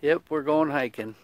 Yep, we're going hiking.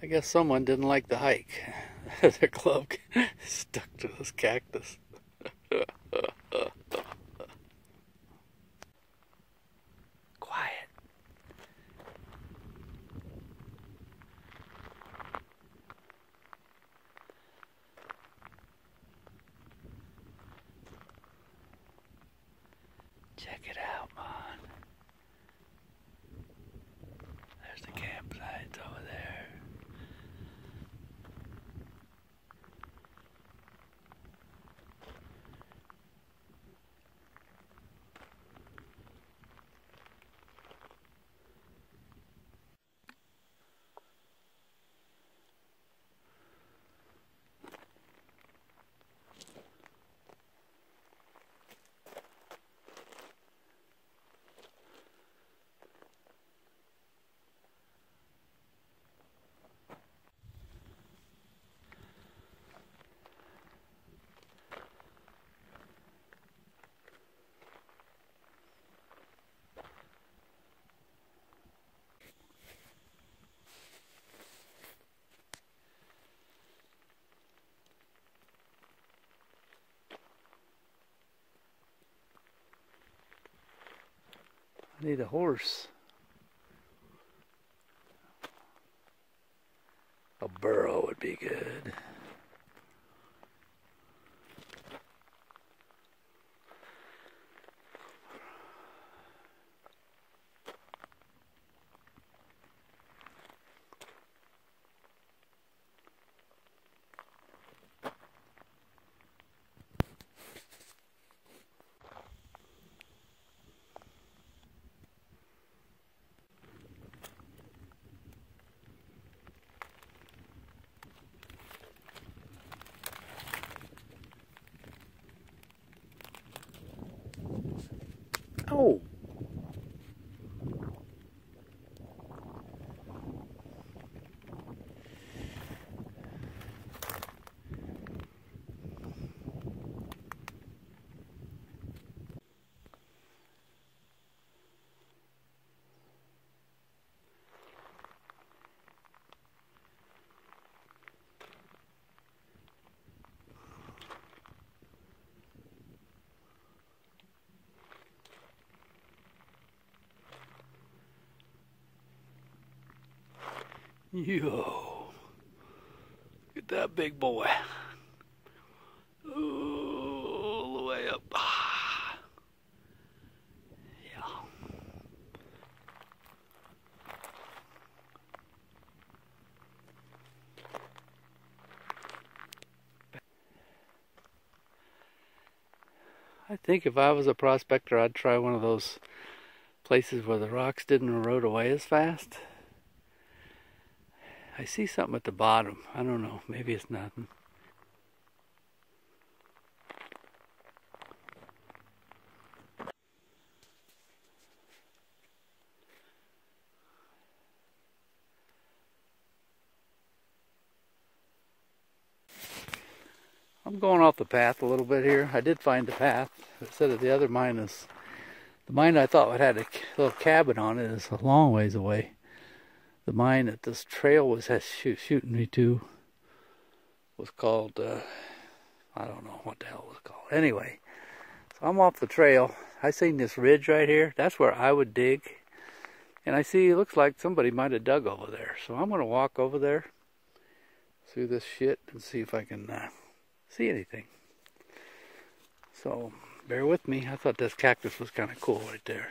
I guess someone didn't like the hike. Their glove stuck to this cactus. Quiet. Check it out, man. There's the campsite over there. I need a horse. A burro would be good. Oh! Yo! Look at that big boy. All the way up. Yeah. I think if I was a prospector, I'd try one of those places where the rocks didn't erode away as fast. I see something at the bottom. I don't know. Maybe it's nothing. I'm going off the path a little bit here. I did find the path. Instead of the other mine is... The mine I thought had a little cabin on it is a long ways away. The mine that this trail was shooting me to was called, I don't know what the hell it was called. Anyway, so I'm off the trail. I seen this ridge right here. That's where I would dig. And I see it looks like somebody might have dug over there. So I'm going to walk over there through this shit and see if I can see anything. So bear with me. I thought this cactus was kind of cool right there.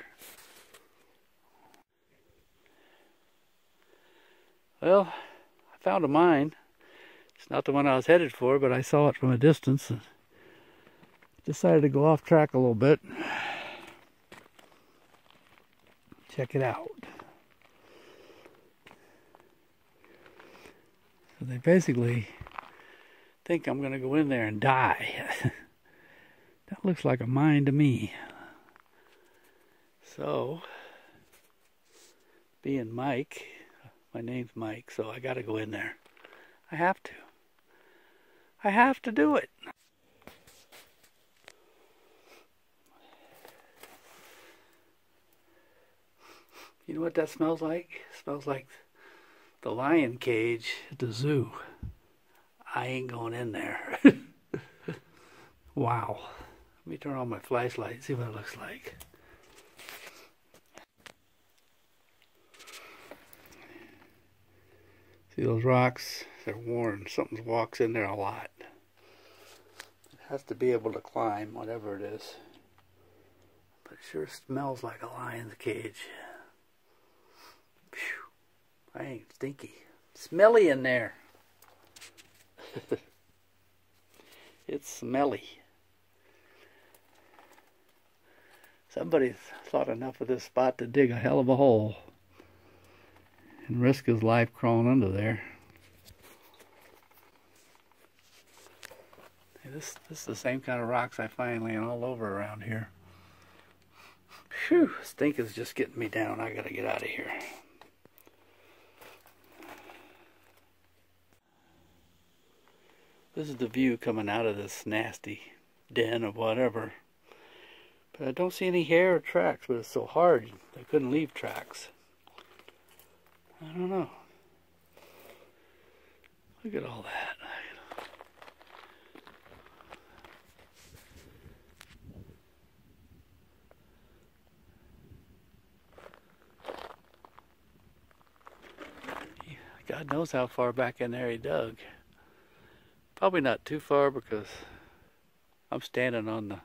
Well, I found a mine. It's not the one I was headed for, but I saw it from a distance and decided to go off track a little bit. Check it out. So they basically think I'm going to go in there and die. That looks like a mine to me. So, being Mike, my name's Mike, so I got to go in there. I have to. I have to do it. You know what that smells like? It smells like the lion cage at the zoo. I ain't going in there. Wow. Let me turn on my flashlight and see what it looks like. See those rocks? They're worn. Something walks in there a lot. It has to be able to climb, whatever it is. But it sure smells like a lion's cage. Phew. I ain't stinky. Smelly in there. It's smelly. Somebody's thought enough of this spot to dig a hell of a hole and risk his life crawling under there. Hey, this is the same kind of rocks I find laying all over around here. Phew, stink is just getting me down. I gotta get out of here. This is the view coming out of this nasty den of whatever. But I don't see any hair or tracks, but it's so hard I couldn't leave tracks. I don't know. Look at all that. God knows how far back in there he dug. Probably not too far because I'm standing on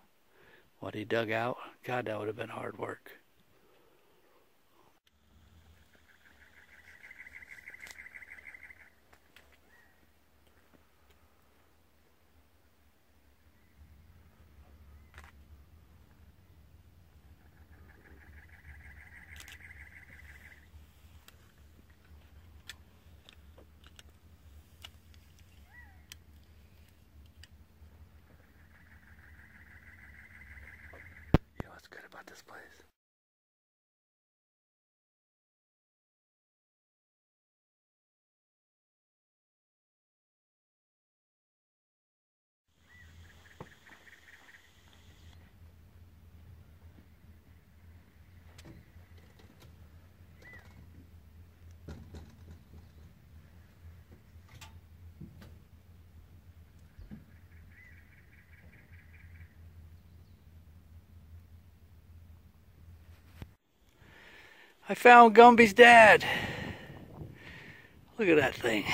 what he dug out. God, that would have been hard work. What's good about this place? I found Gumby's dad. Look at that thing.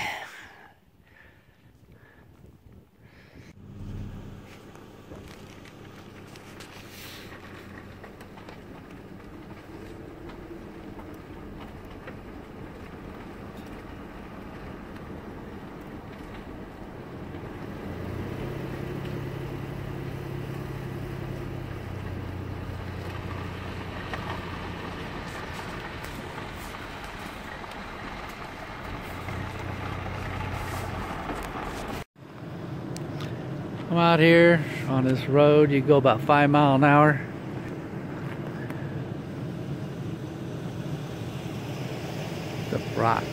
I'm out here on this road. You go about 5 miles an hour. The rocks.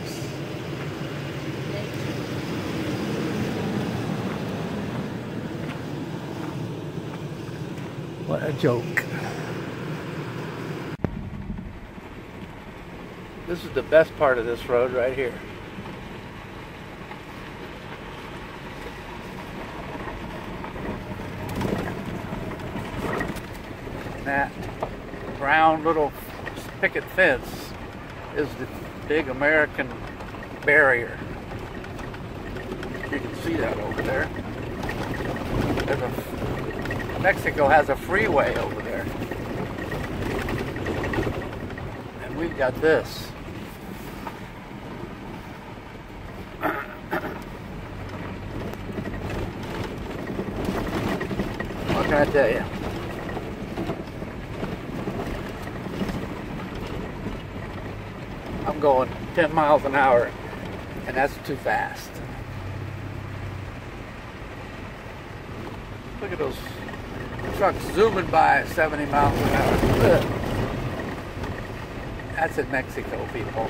What a joke. This is the best part of this road right here. That brown little picket fence is the big American barrier. You can see that over there. Mexico has a freeway over there. And we've got this. What can I tell you? I'm going 10 miles an hour, and that's too fast. Look at those trucks zooming by at 70 miles an hour. Ugh. That's in Mexico, people.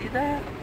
See that?